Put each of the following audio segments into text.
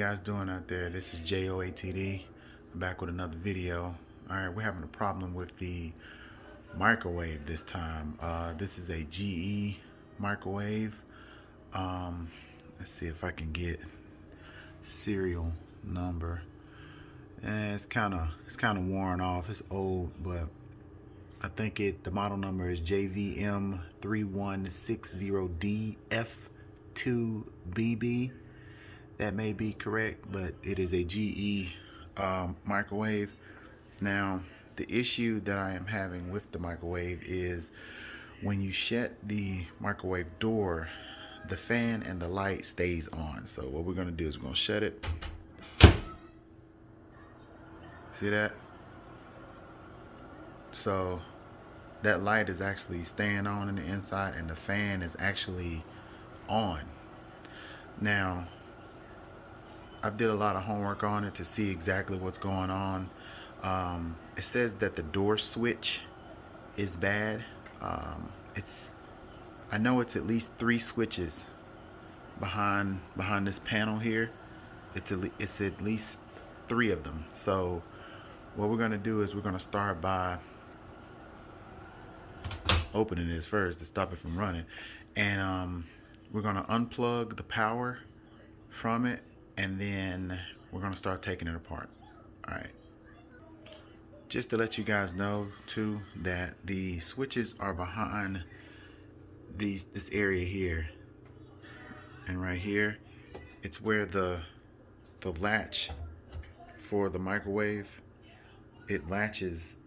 guys doing out there? This is J.O.A.T.D. I'm back with another video. Alright, we're having a problem with the microwave this time. This is a GE microwave. Let's see if I can get serial number. It's kind of worn off. It's old, but I think the model number is JVM3160DF2BB. That may be correct, but it is a GE microwave. Now, the issue that I am having with the microwave is when you shut the microwave door, the fan and the light stays on. So what we're gonna do is we're gonna shut it. See that? So that light is actually staying on in the inside and the fan is actually on. Now, I did a lot of homework on it to see exactly what's going on. It says that the door switch is bad. I know it's at least 3 switches behind this panel here. It's at least 3 of them. So what we're gonna do is we're gonna start by opening this first to stop it from running, and we're gonna unplug the power from it, and then we're gonna start taking it apart. All right. Just to let you guys know too that the switches are behind this area here, and right here, it's where the latch for the microwave, it latches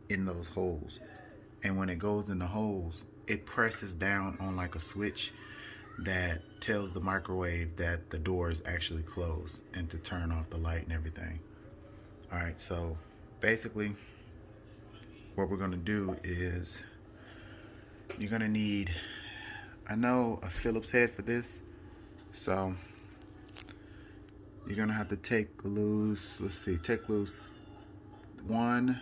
in those holes, and when it goes in the holes, it presses down on like a switch that tells the microwave that the door is actually closed and to turn off the light and everything. All right, so basically what we're gonna do is you're gonna need, I know, a Phillips head for this. So you're gonna have to take loose, take loose 1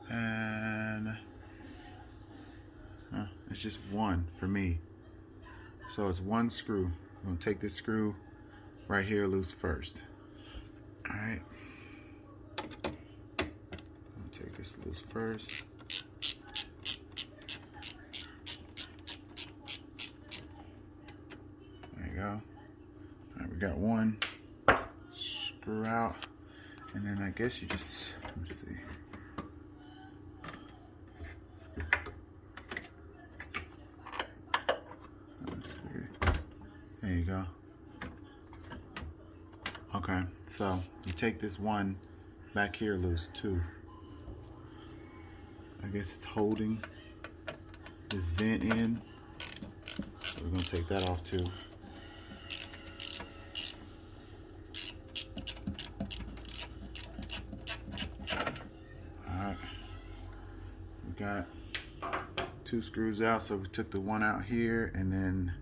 and it's just 1 for me. So it's 1 screw. I'm gonna take this screw right here loose first. All right. Take this loose first. There you go. All right, we got 1 screw out, and then I guess you just, let me see. There you go. Okay, so you take this 1 back here loose too. I guess it's holding this vent in. So we're gonna take that off too. Alright. We got 2 screws out, so we took the 1 out here and then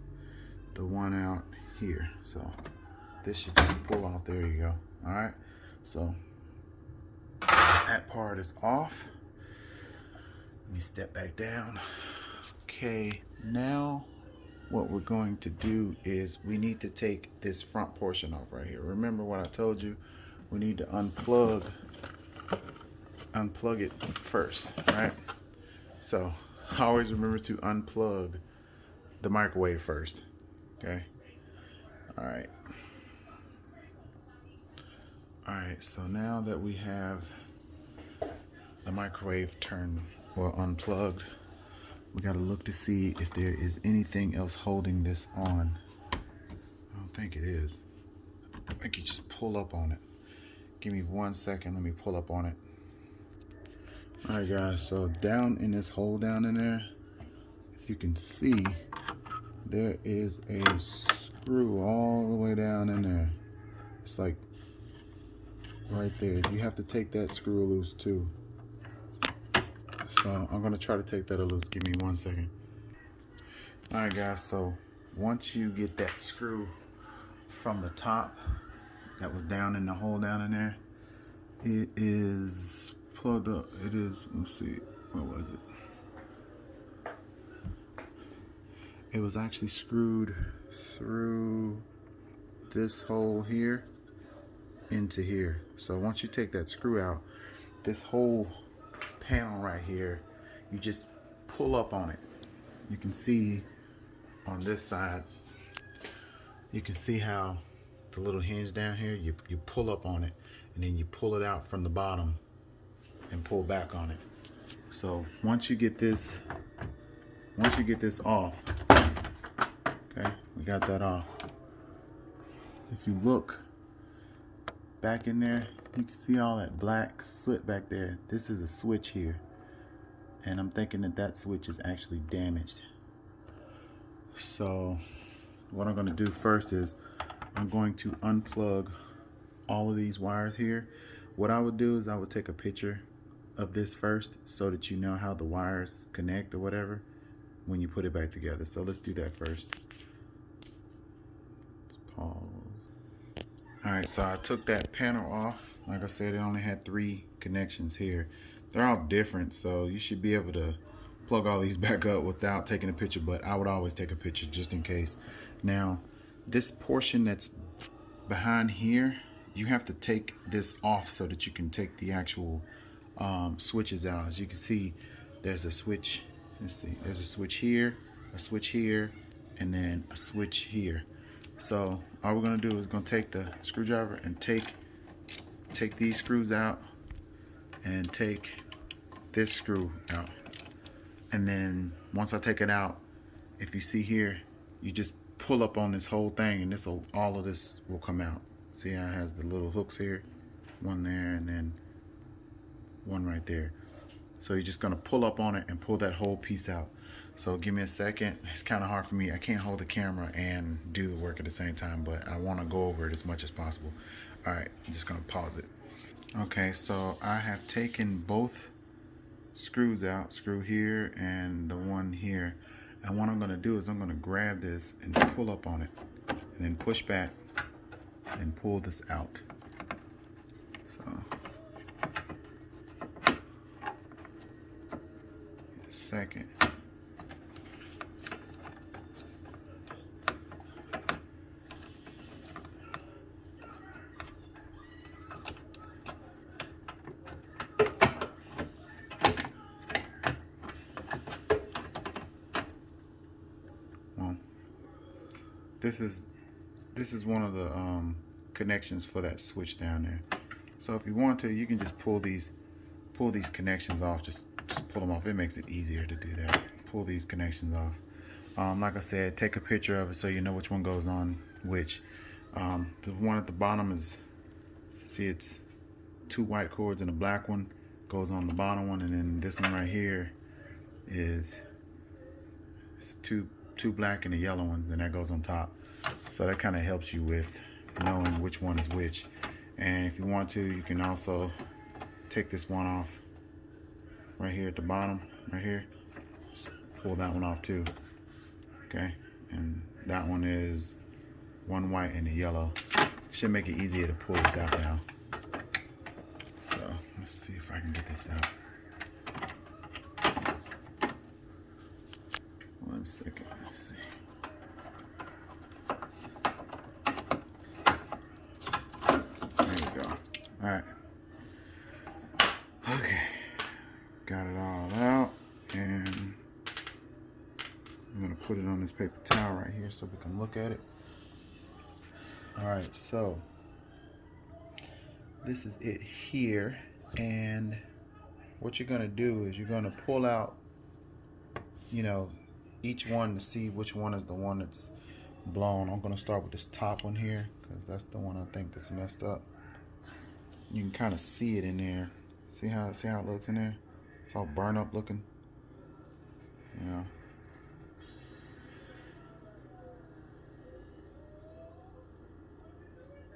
the 1 out here. So this should just pull off. There you go. Alright. So that part is off. Let me step back down. Okay, now what we're going to do is we need to take this front portion off right here. Remember what I told you? We need to unplug it first, right? So always remember to unplug the microwave first, okay? All right. All right, so now that we have the microwave turned or unplugged, we got to look to see if there is anything else holding this on. I don't think it is. I think you just pull up on it. Give me 1 second, let me pull up on it. All right guys, so down in this hole down in there, if you can see, there is a screw all the way down in there. It's like right there. You have to take that screw loose too. So I'm gonna try to take that loose. Give me 1 second. All right guys, so once you get that screw from the top that was down in the hole down in there, it is plugged up. It is, let's see, where was it? It was actually screwed through this hole here into here. So once you take that screw out, this whole panel right here, you just pull up on it. You can see on this side, you can see how the little hinge down here, you pull up on it and then you pull it out from the bottom and pull back on it. So once you get this off, okay, we got that off. If you look back in there, you can see all that black soot back there. This is a switch here, and I'm thinking that that switch is actually damaged. So what I'm going to do first is I'm going to unplug all of these wires here. What I would do is I would take a picture of this first so that you know how the wires connect or whatever when you put it back together. So let's do that first. Let's pause. Alright, so I took that panel off. Like I said, it only had 3 connections here. They're all different, so you should be able to plug all these back up without taking a picture, but I would always take a picture just in case. Now, this portion that's behind here, you have to take this off so that you can take the actual switches out. As you can see, there's a switch. Let's see, there's a switch here, and then a switch here. So all we're gonna do is gonna take the screwdriver and take these screws out and take this screw out. And then once I take it out, if you see here, you just pull up on this whole thing and all of this will come out. See how it has the little hooks here? One there and then one right there. So you're just gonna pull up on it and pull that whole piece out. So give me a second. It's kind of hard for me. I can't hold the camera and do the work at the same time, but I want to go over it as much as possible. All right, I'm just gonna pause it. Okay, so I have taken both screws out, screw here and the one here. And what I'm gonna do is I'm gonna grab this and pull up on it and then push back and pull this out. So, a second. This is one of the connections for that switch down there. So if you want to, you can just pull these connections off. Just pull them off. It makes it easier to do that. Pull these connections off. Like I said, take a picture of it so you know which one goes on which. The one at the bottom is, see, it's 2 white cords and a black one goes on the bottom one, and then this one right here is two black and a yellow ones, and that goes on top. So that kind of helps you with knowing which one is which. And if you want to, you can also take this one off right here at the bottom, right here. Just pull that one off too. Okay, and that one is 1 white and a yellow. It should make it easier to pull this out now. So let's see if I can get this out. 1 second, let's see. There we go. All right. Okay. Got it all out, and I'm gonna put it on this paper towel right here so we can look at it. All right, so this is it here, and what you're gonna do is you're gonna pull out, you know, each one to see which one is the one that's blown. I'm gonna start with this top one here because that's the one I think that's messed up. You can kind of see it in there. See how it looks in there? It's all burned up looking. You know.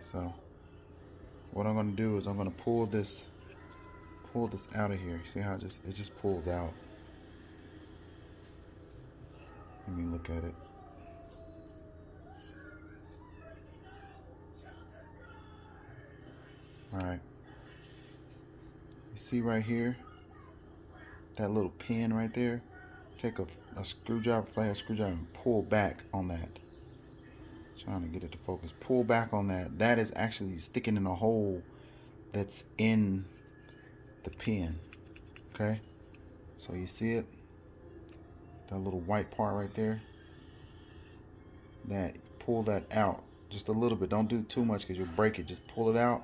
So what I'm gonna do is I'm gonna pull this out of here. See how it just pulls out. Let me look at it. All right. You see right here, that little pin right there? Take a screwdriver, flathead screwdriver, and pull back on that. Trying to get it to focus. Pull back on that. That is actually sticking in a hole that's in the pin. Okay, so you see it, that little white part right there, that pull that out just a little bit. Don't do too much because you'll break it. Just pull it out,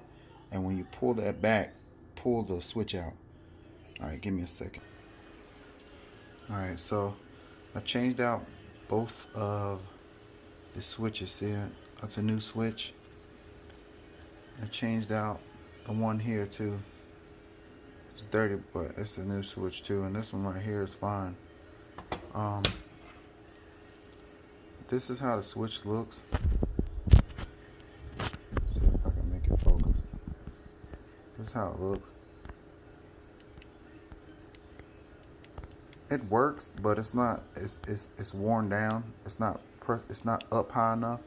and when you pull that back, pull the switch out. All right, give me a second. All right, so I changed out both of the switches. See it? That's a new switch. I changed out the one here too. It's dirty, but it's a new switch too, and this one right here is fine. This is how the switch looks. See if I can make it focus. This is how it looks. It works, but it's not. It's worn down. It's not up high enough.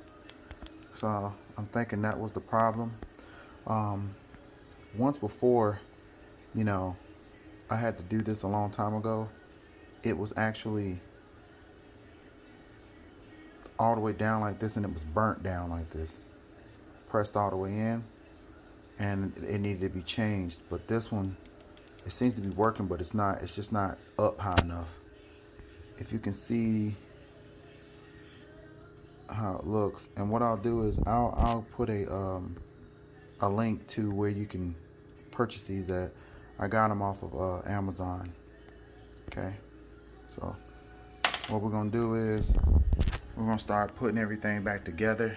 So I'm thinking that was the problem. Once before, you know, I had to do this a long time ago. It was actually all the way down like this, and it was burnt down like this, pressed all the way in, and it needed to be changed. But this one, it seems to be working, but it's not. It's just not up high enough. If you can see how it looks, and what I'll do is I'll put a link to where you can purchase these at. I got them off of Amazon. Okay, so what we're gonna do is we're gonna start putting everything back together.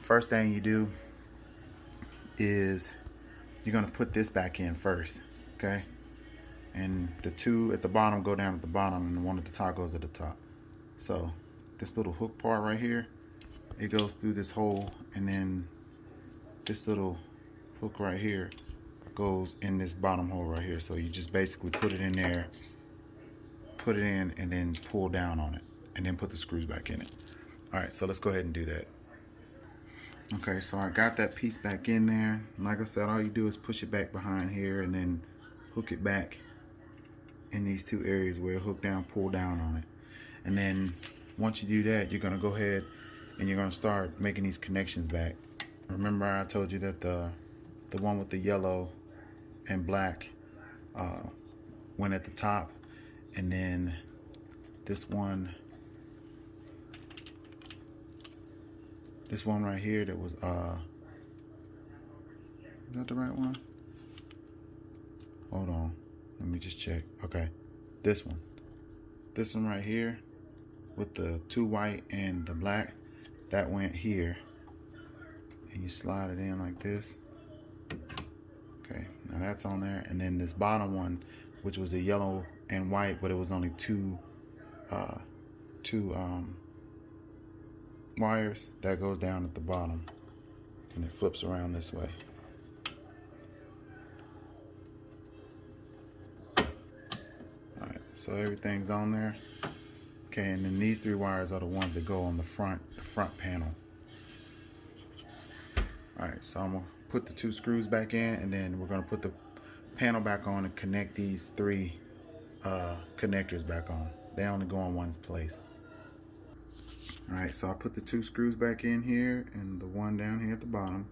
First thing you do is you're gonna put this back in first, okay? And the two at the bottom go down at the bottom, and the one at the top goes at the top. So this little hook part right here, it goes through this hole, and then this little hook right here goes in this bottom hole right here. So you just basically put it in there, put it in, and then pull down on it, and then put the screws back in it. All right, so let's go ahead and do that. Okay, so I got that piece back in there. Like I said, all you do is push it back behind here and then hook it back in these two areas where it hook down, pull down on it. And then once you do that, you're gonna go ahead and you're gonna start making these connections back. Remember I told you that the one with the yellow and black went at the top, and then this one right here that was is that the right one? Hold on, let me just check. Okay, this one right here with the two white and the black, that went here, and you slide it in like this. Okay, now that's on there. And then this bottom one, which was a yellow and white, but it was only two wires, that goes down at the bottom, and it flips around this way. Alright, so everything's on there. Okay, and then these three wires are the ones that go on the front panel. Alright, so I'm gonna put the two screws back in, and then we're gonna put the panel back on and connect these three connectors back on. They only go in one place. Alright, so I put the two screws back in here and the one down here at the bottom,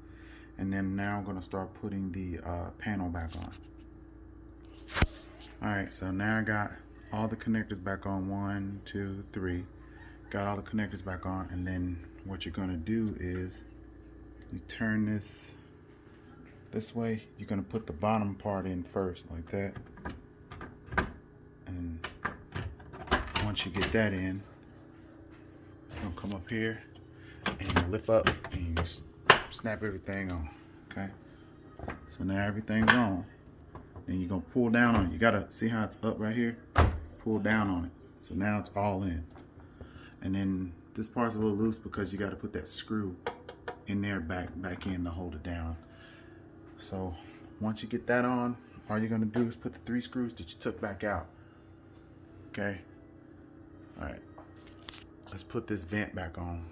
and then now I'm gonna start putting the panel back on. Alright, so now I got all the connectors back on. 1, 2, 3. Got all the connectors back on, and then what you're gonna do is you turn this way. You're gonna put the bottom part in first, like that. And once you get that in, you're gonna come up here and you lift up and you just snap everything on. Okay, so now everything's on. Then you're gonna pull down on it. You gotta see how it's up right here. Pull down on it. So now it's all in. And then this part's a little loose because you gotta put that screw in there back in to hold it down. So once you get that on, all you're gonna do is put the 3 screws that you took back out. Okay. All right. Let's put this vent back on.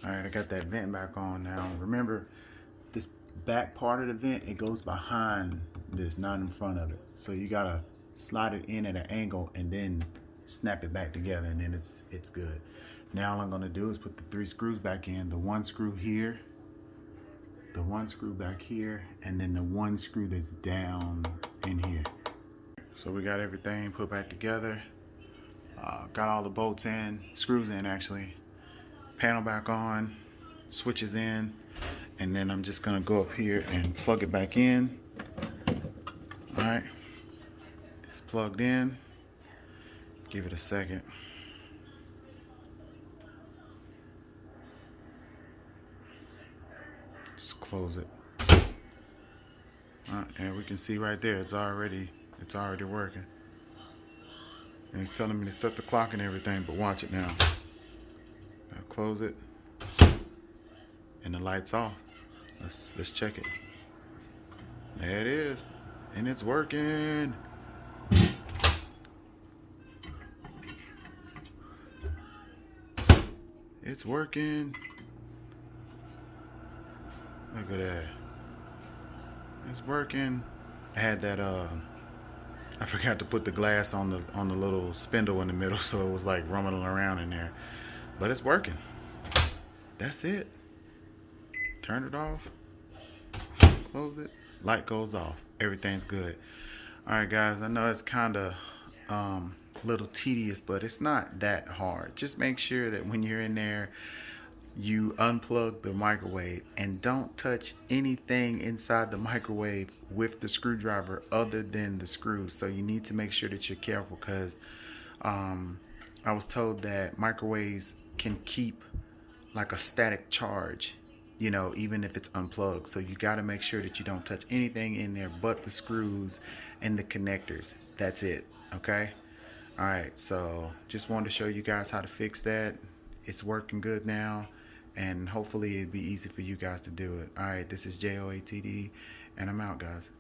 All right, I got that vent back on now. Remember, this back part of the vent, it goes behind this, not in front of it. So you gotta slide it in at an angle and then snap it back together, and then it's good. Now all I'm gonna do is put the 3 screws back in. The 1 screw here, the 1 screw back here, and then the 1 screw that's down in here. So we got everything put back together. Got all the bolts in, screws in actually. Panel back on, switches in, and then I'm just gonna go up here and plug it back in. All right, it's plugged in. Give it a second. Just close it. All right, and we can see right there, it's already working. And it's telling me to set the clock and everything, but watch it now. I'll close it, and the light's off. Let's check it. There it is, and it's working. It's working. Look at that. It's working. I had that I forgot to put the glass on the little spindle in the middle, so it was like rumbling around in there. But it's working. That's it. Turn it off. Close it. Light goes off. Everything's good. All right, guys. I know it's kind of a little tedious, but it's not that hard. Just make sure that when you're in there, you unplug the microwave and don't touch anything inside the microwave with the screwdriver other than the screws. So you need to make sure that you're careful, because I was told that microwaves can keep like a static charge, you know, even if it's unplugged. So you got to make sure that you don't touch anything in there but the screws and the connectors. That's it. Okay. All right. So just wanted to show you guys how to fix that. It's working good now, and hopefully it'd be easy for you guys to do it. All right. This is J.O.A.T.D, and I'm out, guys.